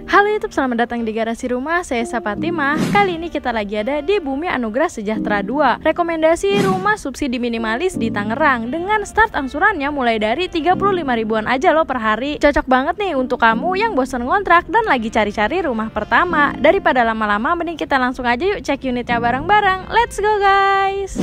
Halo YouTube, selamat datang di Garasi Rumah, saya Sapatima. Kali ini kita lagi ada di Bumi Anugerah Sejahtera 2. Rekomendasi rumah subsidi minimalis di Tangerang dengan start angsurannya mulai dari 35 ribuan aja loh per hari. Cocok banget nih untuk kamu yang bosan ngontrak dan lagi cari-cari rumah pertama. Daripada lama-lama, mending kita langsung aja yuk cek unitnya bareng-bareng. Let's go guys!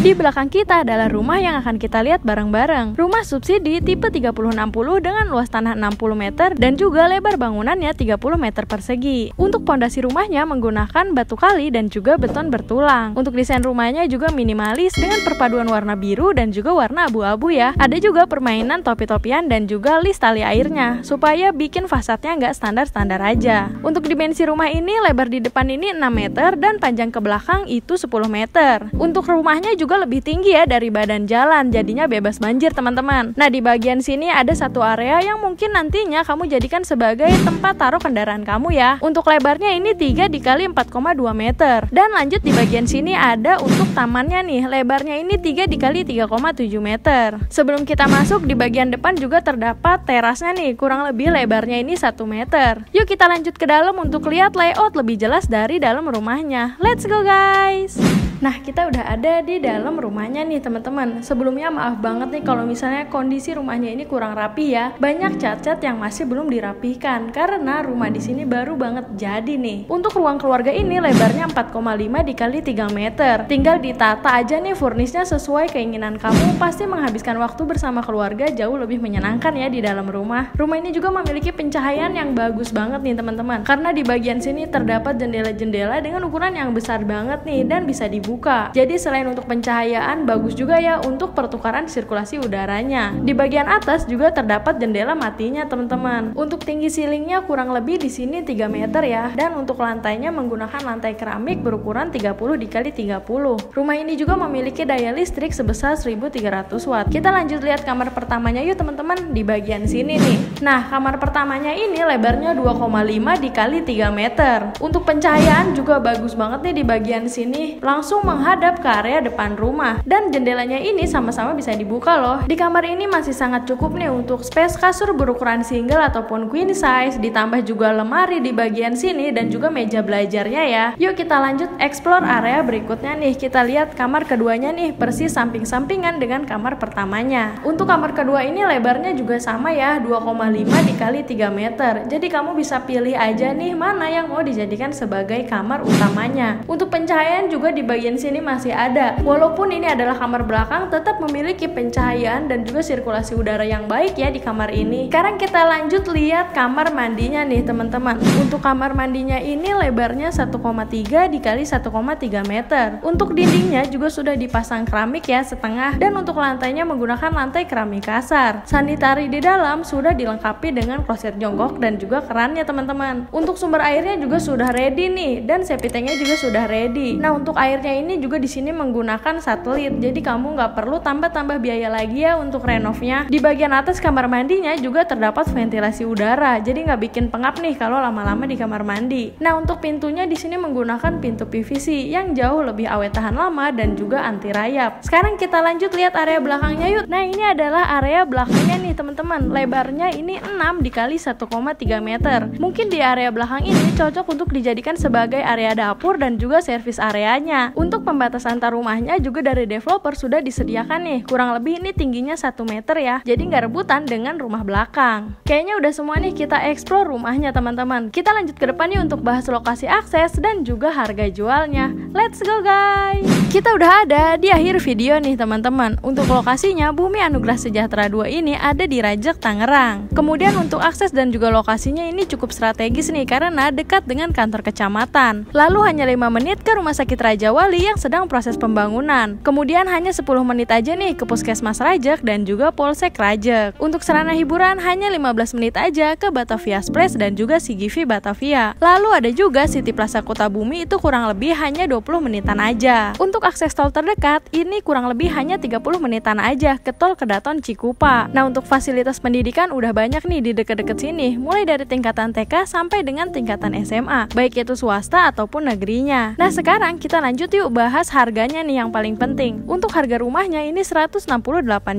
Di belakang kita adalah rumah yang akan kita lihat bareng-bareng. Rumah subsidi tipe 3060 dengan luas tanah 60 meter dan juga lebar bangunannya 30 meter persegi. Untuk pondasi rumahnya menggunakan batu kali dan juga beton bertulang. Untuk desain rumahnya juga minimalis dengan perpaduan warna biru dan juga warna abu-abu ya. Ada juga permainan topi-topian dan juga list tali airnya supaya bikin fasadnya nggak standar-standar aja. Untuk dimensi rumah ini, lebar di depan ini 6 meter dan panjang ke belakang itu 10 meter. Untuk rumahnya juga lebih tinggi ya dari badan jalan, jadinya bebas banjir teman-teman. Nah, di bagian sini ada satu area yang mungkin nantinya kamu jadikan sebagai tempat taruh kendaraan kamu ya. Untuk lebarnya ini 3 dikali 4,2 meter. Dan lanjut di bagian sini ada untuk tamannya nih, lebarnya ini 3 dikali 3,7 meter. Sebelum kita masuk, di bagian depan juga terdapat terasnya nih, kurang lebih lebarnya ini 1 meter. Yuk kita lanjut ke dalam untuk lihat layout lebih jelas dari dalam rumahnya. Let's go guys! Nah, kita udah ada di dalam rumahnya nih teman-teman. Sebelumnya maaf banget nih kalau misalnya kondisi rumahnya ini kurang rapi ya. Banyak cat-cat yang masih belum dirapihkan karena rumah di sini baru banget jadi nih. Untuk ruang keluarga ini lebarnya 4,5 dikali 3 meter. Tinggal ditata aja nih furnisnya sesuai keinginan kamu. Pasti menghabiskan waktu bersama keluarga jauh lebih menyenangkan ya di dalam rumah. Rumah ini juga memiliki pencahayaan yang bagus banget nih teman-teman. Karena di bagian sini terdapat jendela-jendela dengan ukuran yang besar banget nih dan bisa dibuka. Jadi selain untuk pencahayaan, bagus juga ya untuk pertukaran sirkulasi udaranya. Di bagian atas juga terdapat jendela matinya teman-teman. Untuk tinggi ceilingnya kurang lebih di sini 3 meter ya. Dan untuk lantainya menggunakan lantai keramik berukuran 30 dikali 30. Rumah ini juga memiliki daya listrik sebesar 1300 watt. Kita lanjut lihat kamar pertamanya yuk teman-teman, di bagian sini nih. Nah, kamar pertamanya ini lebarnya 2,5 dikali 3 meter. Untuk pencahayaan juga bagus banget nih di bagian sini. Langsung menghadap ke area depan rumah dan jendelanya ini sama-sama bisa dibuka loh. Di kamar ini masih sangat cukup nih untuk space kasur berukuran single ataupun queen size, ditambah juga lemari di bagian sini dan juga meja belajarnya ya. Yuk kita lanjut explore area berikutnya nih. Kita lihat kamar keduanya nih, persis samping-sampingan dengan kamar pertamanya. Untuk kamar kedua ini lebarnya juga sama ya, 2,5 dikali 3 meter. Jadi kamu bisa pilih aja nih mana yang mau dijadikan sebagai kamar utamanya. Untuk pencahayaan juga di bagian sini masih ada. Walaupun ini adalah kamar belakang, tetap memiliki pencahayaan dan juga sirkulasi udara yang baik ya di kamar ini. Sekarang kita lanjut lihat kamar mandinya nih teman-teman. Untuk kamar mandinya ini lebarnya 1,3 dikali 1,3 meter. Untuk dindingnya juga sudah dipasang keramik ya setengah, dan untuk lantainya menggunakan lantai keramik kasar. Sanitari di dalam sudah dilengkapi dengan kloset jongkok dan juga kerannya teman-teman. Untuk sumber airnya juga sudah ready nih, dan septic tanknya juga sudah ready. Nah, untuk airnya ini juga di sini menggunakan satelit, jadi kamu nggak perlu tambah-tambah biaya lagi ya untuk renovnya. Di bagian atas kamar mandinya juga terdapat ventilasi udara, jadi nggak bikin pengap nih kalau lama-lama di kamar mandi. Nah, untuk pintunya di sini menggunakan pintu PVC yang jauh lebih awet tahan lama dan juga anti rayap. Sekarang kita lanjut lihat area belakangnya yuk. Nah, ini adalah area belakangnya nih teman-teman. Lebarnya ini 6 dikali 1,3 meter. Mungkin di area belakang ini cocok untuk dijadikan sebagai area dapur dan juga servis areanya. Untuk pembatasan antar rumahnya juga dari developer sudah disediakan nih. Kurang lebih ini tingginya 1 meter ya, jadi nggak rebutan dengan rumah belakang. Kayaknya udah semua nih kita explore rumahnya teman-teman. Kita lanjut ke depan nih untuk bahas lokasi akses dan juga harga jualnya. Let's go guys! Kita udah ada di akhir video nih teman-teman. Untuk lokasinya, Bumi Anugerah Sejahtera 2 ini ada di Rajek, Tangerang. Kemudian untuk akses dan juga lokasinya ini cukup strategis nih karena dekat dengan kantor kecamatan. Lalu hanya 5 menit ke Rumah Sakit Raja Wali kali yang sedang proses pembangunan. Kemudian hanya 10 menit aja nih ke Puskesmas Rajek dan juga Polsek Rajek. Untuk sarana hiburan hanya 15 menit aja ke Batavia Place dan juga CGV Batavia. Lalu ada juga City Plaza Kota Bumi, itu kurang lebih hanya 20 menitan aja. Untuk akses tol terdekat ini kurang lebih hanya 30 menitan aja ke tol Kedaton Cikupa. Nah, untuk fasilitas pendidikan udah banyak nih di deket-deket sini, mulai dari tingkatan TK sampai dengan tingkatan SMA, baik itu swasta ataupun negerinya. Nah, sekarang kita lanjut yuk bahas harganya nih yang paling penting. Untuk harga rumahnya ini 168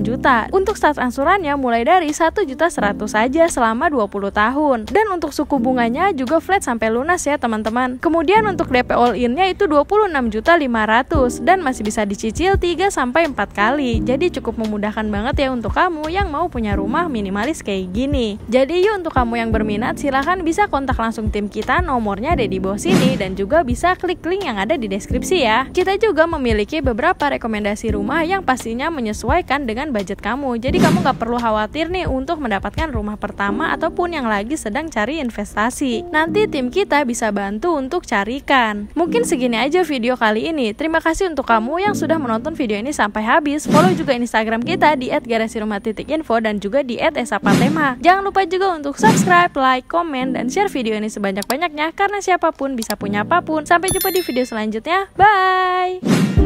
juta. Untuk stat angsurannya mulai dari 1.100.000 saja selama 20 tahun. Dan untuk suku bunganya juga flat sampai lunas ya teman-teman. Kemudian untuk DP all in-nya itu 26.500.000 dan masih bisa dicicil 3-4 kali. Jadi cukup memudahkan banget ya untuk kamu yang mau punya rumah minimalis kayak gini. Jadi yuk, untuk kamu yang berminat silahkan bisa kontak langsung tim kita, nomornya ada di bawah sini, dan juga bisa klik link yang ada di deskripsi ya. Kita juga memiliki beberapa rekomendasi rumah yang pastinya menyesuaikan dengan budget kamu. Jadi kamu gak perlu khawatir nih untuk mendapatkan rumah pertama ataupun yang lagi sedang cari investasi. Nanti tim kita bisa bantu untuk carikan. Mungkin segini aja video kali ini. Terima kasih untuk kamu yang sudah menonton video ini sampai habis. Follow juga Instagram kita di @garasirumah.info dan juga di @esapatema. Jangan lupa juga untuk subscribe, like, komen, dan share video ini sebanyak-banyaknya karena siapapun bisa punya apapun. Sampai jumpa di video selanjutnya. Bye!